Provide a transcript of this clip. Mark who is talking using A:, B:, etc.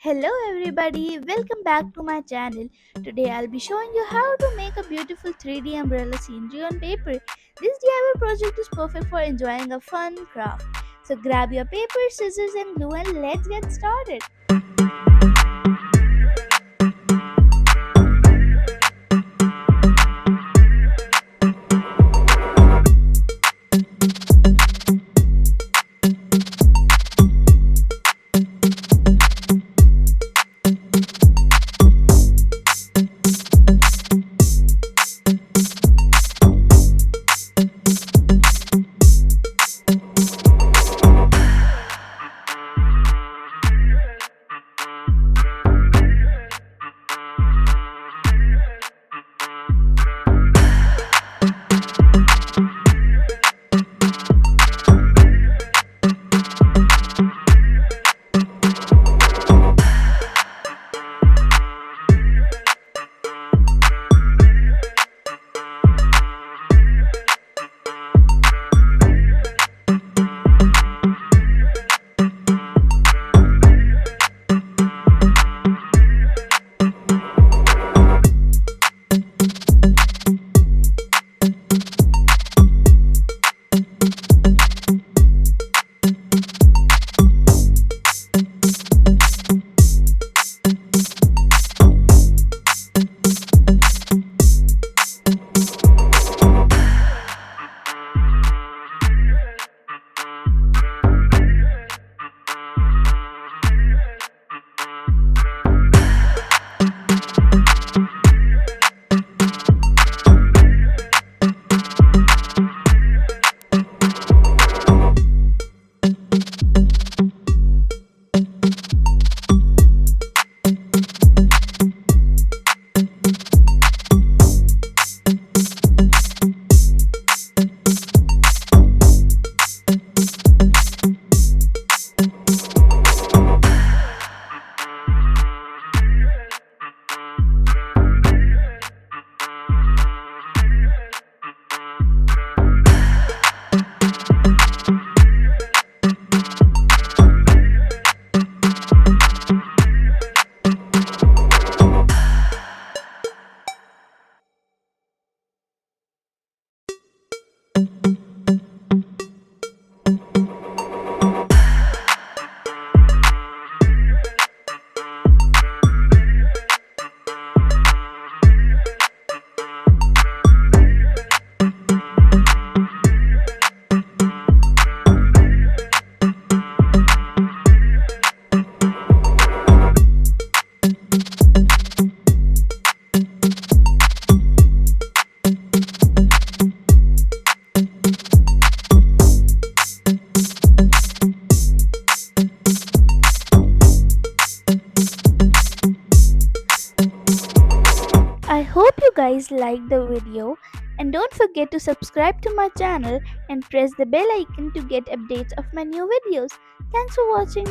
A: Hello everybody, welcome back to my channel. Today I'll be showing you how to make a beautiful 3D umbrella scenery on paper. This DIY project is perfect for enjoying a fun craft. So grab your paper, scissors and glue and let's get started. I hope you guys liked the video and don't forget to subscribe to my channel and press the bell icon to get updates of my new videos. Thanks for watching.